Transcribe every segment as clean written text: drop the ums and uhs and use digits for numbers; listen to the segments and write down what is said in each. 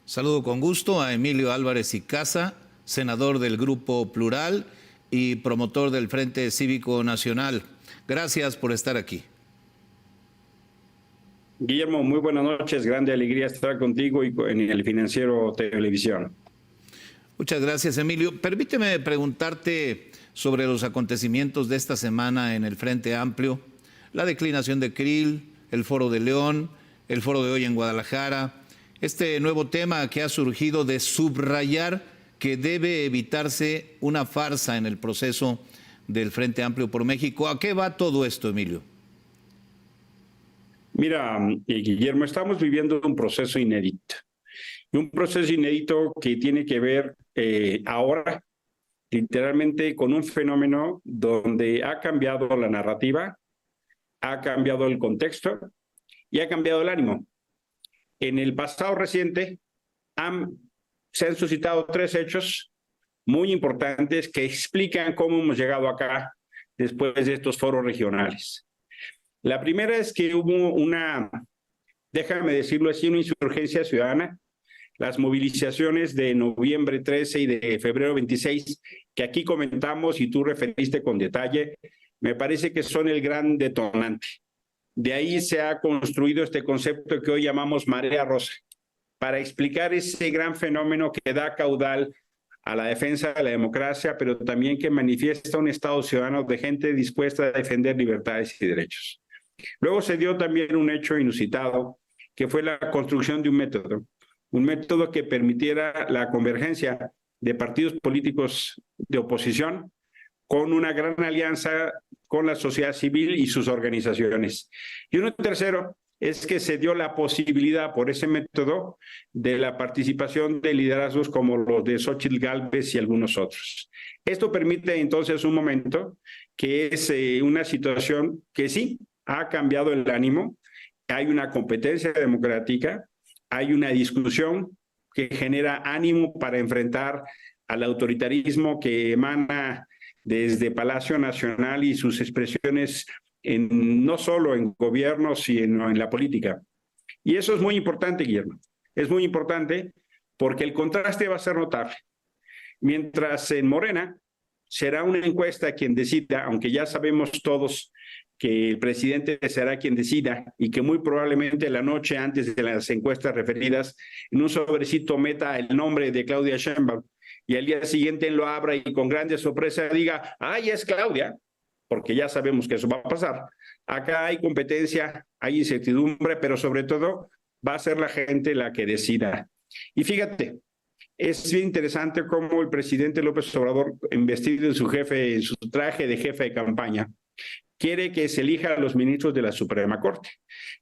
Saludo con gusto a Emilio Álvarez y Casa, senador del Grupo Plural y promotor del Frente Cívico Nacional. Gracias por estar aquí. Guillermo, muy buenas noches. Grande alegría estar contigo y en el Financiero Televisión. Muchas gracias, Emilio. Permíteme preguntarte sobre los acontecimientos de esta semana en el Frente Amplio, la declinación de Krill, el Foro de León, el Foro de hoy en Guadalajara, este nuevo tema que ha surgido de subrayar que debe evitarse una farsa en el proceso del Frente Amplio por México. ¿A qué va todo esto, Emilio? Mira, Guillermo, estamos viviendo un proceso inédito. Un proceso inédito que tiene que ver ahora literalmente con un fenómeno donde ha cambiado la narrativa, ha cambiado el contexto y ha cambiado el ánimo. En el pasado reciente se han suscitado tres hechos muy importantes que explican cómo hemos llegado acá después de estos foros regionales. La primera es que hubo déjame decirlo así, una insurgencia ciudadana. Las movilizaciones de noviembre 13 y de febrero 26, que aquí comentamos y tú referiste con detalle, me parece que son el gran detonante. De ahí se ha construido este concepto que hoy llamamos marea rosa, para explicar ese gran fenómeno que da caudal a la defensa de la democracia, pero también que manifiesta un Estado ciudadano de gente dispuesta a defender libertades y derechos. Luego se dio también un hecho inusitado, que fue la construcción de un método que permitiera la convergencia de partidos políticos de oposición con una gran alianza con la sociedad civil y sus organizaciones. Y uno tercero es que se dio la posibilidad por ese método de la participación de liderazgos como los de Xóchitl Gálvez y algunos otros. Esto permite entonces un momento que es una situación que sí ha cambiado el ánimo, hay una competencia democrática, hay una discusión que genera ánimo para enfrentar al autoritarismo que emana desde Palacio Nacional y sus expresiones no solo en gobiernos, sino en la política. Y eso es muy importante, Guillermo. Es muy importante porque el contraste va a ser notable. Mientras en Morena será una encuesta quien decida, aunque ya sabemos todos que el presidente será quien decida y que muy probablemente la noche antes de las encuestas referidas en un sobrecito meta el nombre de Claudia Sheinbaum y al día siguiente lo abra y con grande sorpresa diga, ¡ay, es Claudia! Porque ya sabemos que eso va a pasar. Acá hay competencia, hay incertidumbre, pero sobre todo va a ser la gente la que decida. Y fíjate, es bien interesante cómo el presidente López Obrador, investido en su traje de jefe de campaña, quiere que se elija a los ministros de la Suprema Corte,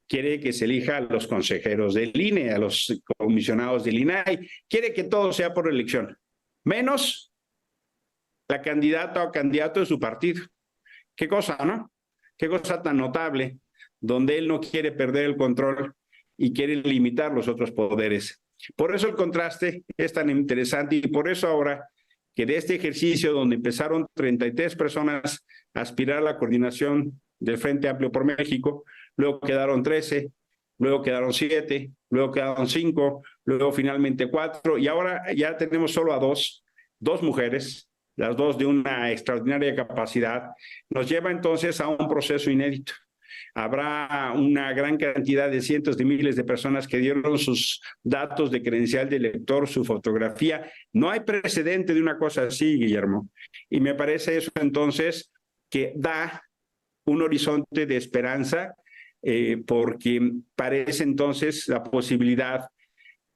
quiere que se elija a los consejeros del INE, a los comisionados del INAI, quiere que todo sea por elección, menos la candidata o candidato de su partido. Qué cosa, ¿no? Qué cosa tan notable, donde él no quiere perder el control y quiere limitar los otros poderes. Por eso el contraste es tan interesante y por eso ahora que de este ejercicio donde empezaron 33 personas a aspirar a la coordinación del Frente Amplio por México, luego quedaron 13, luego quedaron 7, luego quedaron 5, luego finalmente 4 y ahora ya tenemos solo a dos mujeres, las dos de una extraordinaria capacidad, nos lleva entonces a un proceso inédito. Habrá una gran cantidad de cientos de miles de personas que dieron sus datos de credencial de elector, su fotografía. No hay precedente de una cosa así, Guillermo. Y me parece eso entonces que da un horizonte de esperanza porque parece entonces la posibilidad,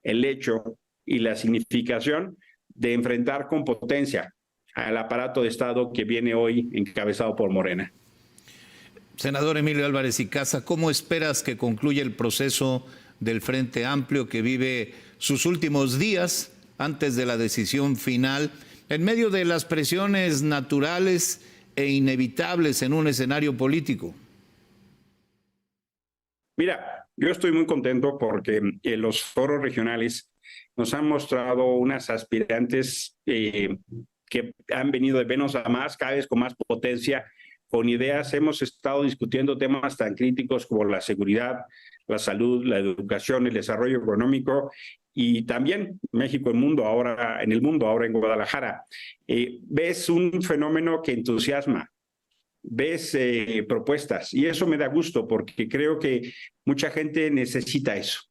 el hecho y la significación de enfrentar con potencia al aparato de Estado que viene hoy encabezado por Morena. Senador Emilio Álvarez y Casa, ¿cómo esperas que concluya el proceso del Frente Amplio que vive sus últimos días antes de la decisión final, en medio de las presiones naturales e inevitables en un escenario político? Mira, yo estoy muy contento porque los foros regionales nos han mostrado unas aspirantes que han venido de menos a más, cada vez con más potencia, con ideas. Hemos estado discutiendo temas tan críticos como la seguridad, la salud, la educación, el desarrollo económico, y también México en el mundo, ahora en Guadalajara, ves un fenómeno que entusiasma, ves propuestas, y eso me da gusto porque creo que mucha gente necesita eso,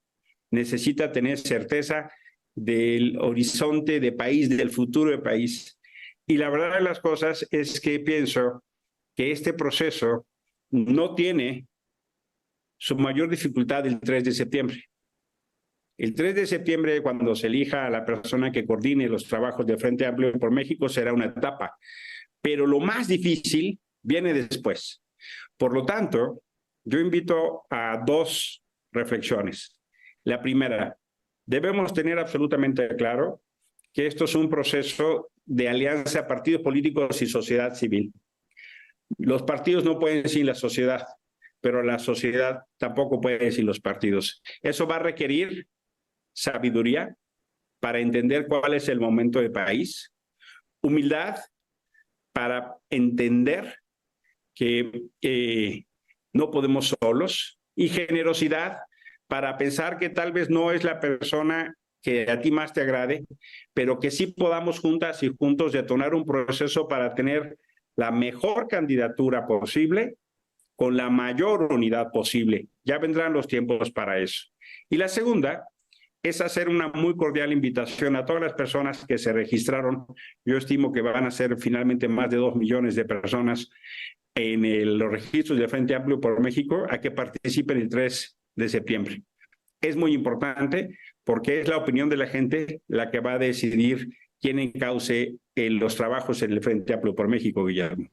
necesita tener certeza del horizonte de país, del futuro de país. Y la verdad de las cosas es que pienso que este proceso no tiene su mayor dificultad el 3 de septiembre. El 3 de septiembre, cuando se elija a la persona que coordine los trabajos de Frente Amplio por México, será una etapa. Pero lo más difícil viene después. Por lo tanto, yo invito a dos reflexiones. La primera, debemos tener absolutamente claro que esto es un proceso de alianza de partidos políticos y sociedad civil. Los partidos no pueden sin la sociedad, pero la sociedad tampoco puede sin los partidos. Eso va a requerir sabiduría para entender cuál es el momento del país, humildad para entender que no podemos solos, y generosidad para pensar que tal vez no es la persona que a ti más te agrade, pero que sí podamos juntas y juntos detonar un proceso para tener la mejor candidatura posible con la mayor unidad posible. Ya vendrán los tiempos para eso. Y la segunda es hacer una muy cordial invitación a todas las personas que se registraron. Yo estimo que van a ser finalmente más de 2 millones de personas en los registros de Frente Amplio por México a que participen el 3 de septiembre. Es muy importante porque es la opinión de la gente la que va a decidir quién encauce los trabajos en el Frente Amplio por México, Guillermo.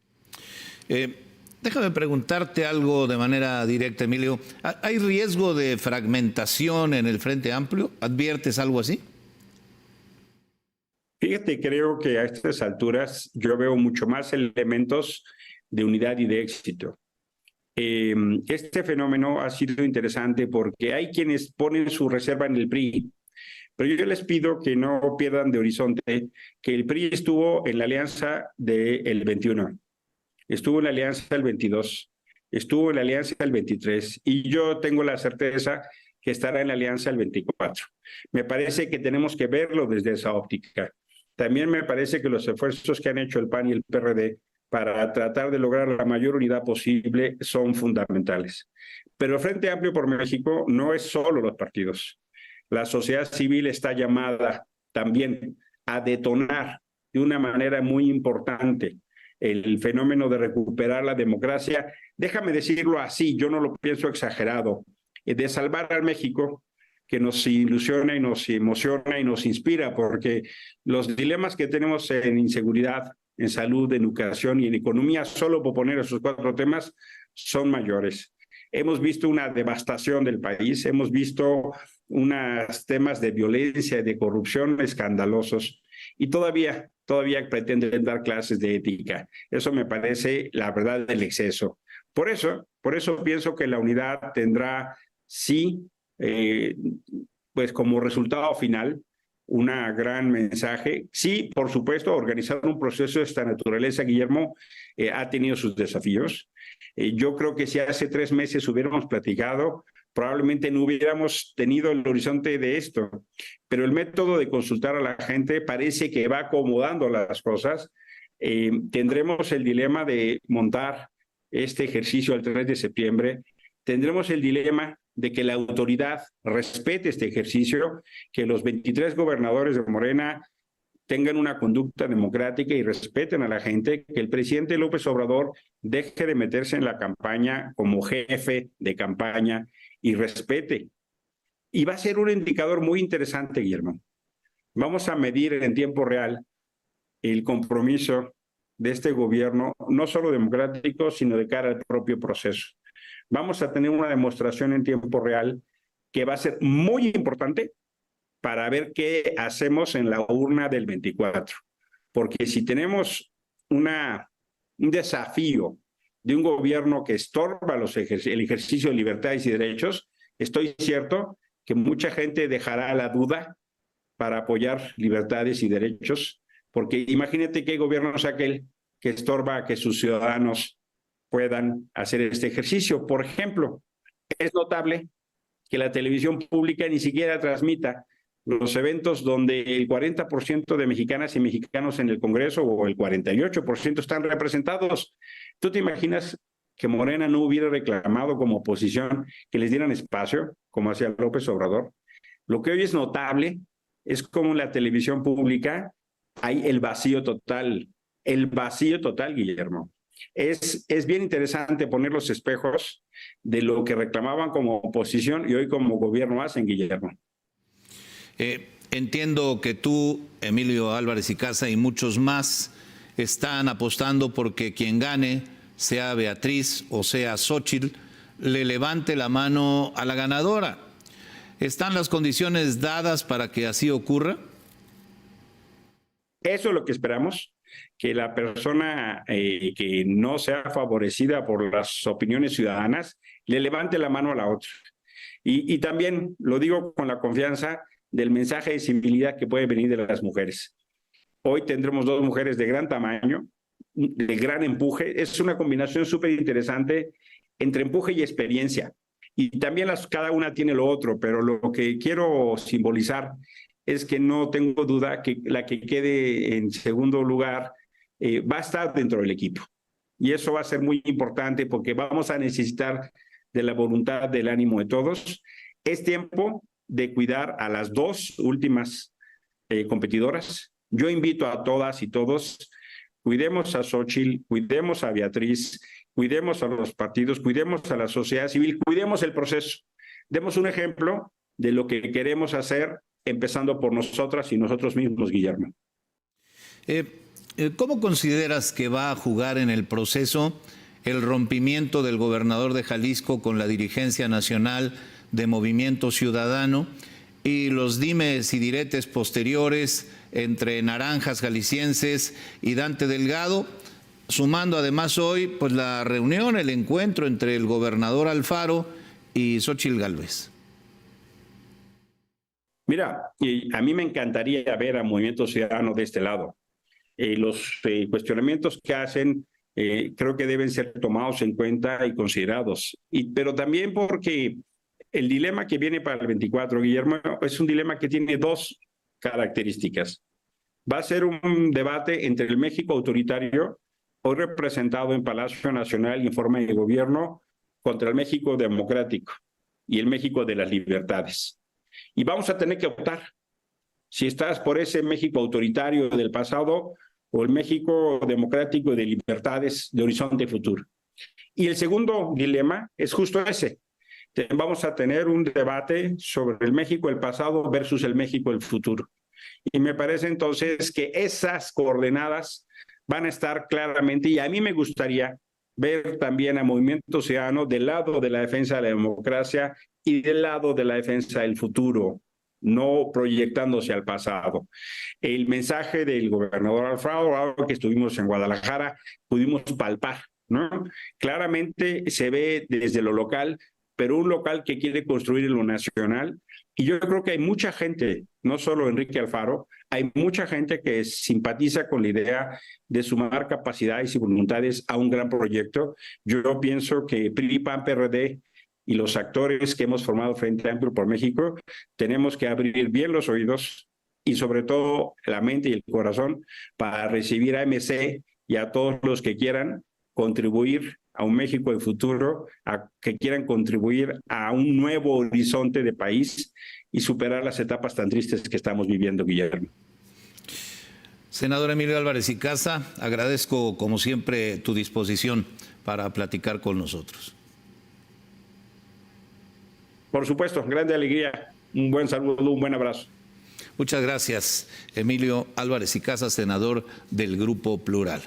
Déjame preguntarte algo de manera directa, Emilio. ¿Hay riesgo de fragmentación en el Frente Amplio? ¿Adviertes algo así? Fíjate, creo que a estas alturas yo veo mucho más elementos de unidad y de éxito. Este fenómeno ha sido interesante porque hay quienes ponen su reserva en el PRI, pero yo les pido que no pierdan de horizonte que el PRI estuvo en la alianza del 21, estuvo en la alianza del 22, estuvo en la alianza del 23, y yo tengo la certeza que estará en la alianza del 24. Me parece que tenemos que verlo desde esa óptica. También me parece que los esfuerzos que han hecho el PAN y el PRD para tratar de lograr la mayor unidad posible son fundamentales. Pero el Frente Amplio por México no es solo los partidos. La sociedad civil está llamada también a detonar de una manera muy importante el fenómeno de recuperar la democracia. Déjame decirlo así, yo no lo pienso exagerado, de salvar al México que nos ilusiona y nos emociona y nos inspira, porque los dilemas que tenemos en inseguridad, en salud, en educación y en economía, solo por poner esos 4 temas, son mayores. Hemos visto una devastación del país, hemos visto unos temas de violencia y de corrupción escandalosos, y todavía pretenden dar clases de ética. Eso me parece la verdad del exceso. Por eso pienso que la unidad tendrá, sí, pues como resultado final, un gran mensaje. Sí, por supuesto, organizar un proceso de esta naturaleza, Guillermo, ha tenido sus desafíos. Yo creo que si hace 3 meses hubiéramos platicado, probablemente no hubiéramos tenido el horizonte de esto. Pero el método de consultar a la gente parece que va acomodando las cosas. Tendremos el dilema de montar este ejercicio el 3 de septiembre. Tendremos el dilema de que la autoridad respete este ejercicio, que los 23 gobernadores de Morena tengan una conducta democrática y respeten a la gente, que el presidente López Obrador deje de meterse en la campaña como jefe de campaña y respete. Y va a ser un indicador muy interesante, Guillermo. Vamos a medir en tiempo real el compromiso de este gobierno, no solo democrático, sino de cara al propio proceso. Vamos a tener una demostración en tiempo real que va a ser muy importante para ver qué hacemos en la urna del 24. Porque si tenemos un desafío de un gobierno que estorba el ejercicio de libertades y derechos, estoy cierto que mucha gente dejará la duda para apoyar libertades y derechos, porque imagínate qué gobierno es aquel que estorba a que sus ciudadanos puedan hacer este ejercicio. Por ejemplo, es notable que la televisión pública ni siquiera transmita los eventos donde el 40% de mexicanas y mexicanos en el Congreso o el 48% están representados. ¿Tú te imaginas que Morena no hubiera reclamado como oposición que les dieran espacio, como hacía López Obrador? Lo que hoy es notable es como en la televisión pública hay el vacío total, Guillermo. Es bien interesante poner los espejos de lo que reclamaban como oposición y hoy como gobierno hacen, Guillermo. Entiendo que tú, Emilio Álvarez y Casa y muchos más están apostando porque quien gane, sea Beatriz o sea Xóchitl, le levante la mano a la ganadora. ¿Están las condiciones dadas para que así ocurra? Eso es lo que esperamos, que la persona que no sea favorecida por las opiniones ciudadanas le levante la mano a la otra. Y también lo digo con la confianza del mensaje de civilidad que puede venir de las mujeres. Hoy tendremos dos mujeres de gran tamaño, de gran empuje. Es una combinación súper interesante entre empuje y experiencia. Y también cada una tiene lo otro, pero lo que quiero simbolizar es que no tengo duda que la que quede en segundo lugar va a estar dentro del equipo. Y eso va a ser muy importante porque vamos a necesitar de la voluntad, del ánimo de todos. Es tiempo de cuidar a las dos últimas competidoras. Yo invito a todas y todos, cuidemos a Xóchitl, cuidemos a Beatriz, cuidemos a los partidos, cuidemos a la sociedad civil, cuidemos el proceso. Demos un ejemplo de lo que queremos hacer, empezando por nosotras y nosotros mismos, Guillermo. ¿Cómo consideras que va a jugar en el proceso el rompimiento del gobernador de Jalisco con la dirigencia nacional de Movimiento Ciudadano y los dimes y diretes posteriores entre naranjas jaliscienses y Dante Delgado, sumando además hoy pues la reunión, el encuentro entre el gobernador Alfaro y Xóchitl Gálvez? Mira, a mí me encantaría ver a Movimiento Ciudadano de este lado. Los cuestionamientos que hacen creo que deben ser tomados en cuenta y considerados. Pero también porque el dilema que viene para el 24, Guillermo, es un dilema que tiene dos características. Va a ser un debate entre el México autoritario, hoy representado en Palacio Nacional y en forma de gobierno, contra el México democrático y el México de las libertades. Y vamos a tener que optar si estás por ese México autoritario del pasado o el México democrático y de libertades de horizonte futuro. Y el segundo dilema es justo ese. Vamos a tener un debate sobre el México del pasado versus el México del futuro. Y me parece entonces que esas coordenadas van a estar claramente, y a mí me gustaría ver también a Movimiento Ciudadano del lado de la defensa de la democracia y del lado de la defensa del futuro, no proyectándose al pasado. El mensaje del gobernador Alfaro, ahora que estuvimos en Guadalajara, pudimos palpar, ¿no? Claramente se ve desde lo local, pero un local que quiere construir en lo nacional. Y yo creo que hay mucha gente, no solo Enrique Alfaro, hay mucha gente que simpatiza con la idea de sumar capacidades y voluntades a un gran proyecto. Yo pienso que PRI, PAN, PRD y los actores que hemos formado Frente Amplio por México tenemos que abrir bien los oídos y sobre todo la mente y el corazón para recibir a MC y a todos los que quieran contribuir a un México de futuro, a que quieran contribuir a un nuevo horizonte de país y superar las etapas tan tristes que estamos viviendo, Guillermo. Senador Emilio Álvarez y Casa, agradezco como siempre tu disposición para platicar con nosotros. Por supuesto, grande alegría, un buen saludo, un buen abrazo. Muchas gracias, Emilio Álvarez y Casa, senador del Grupo Plural.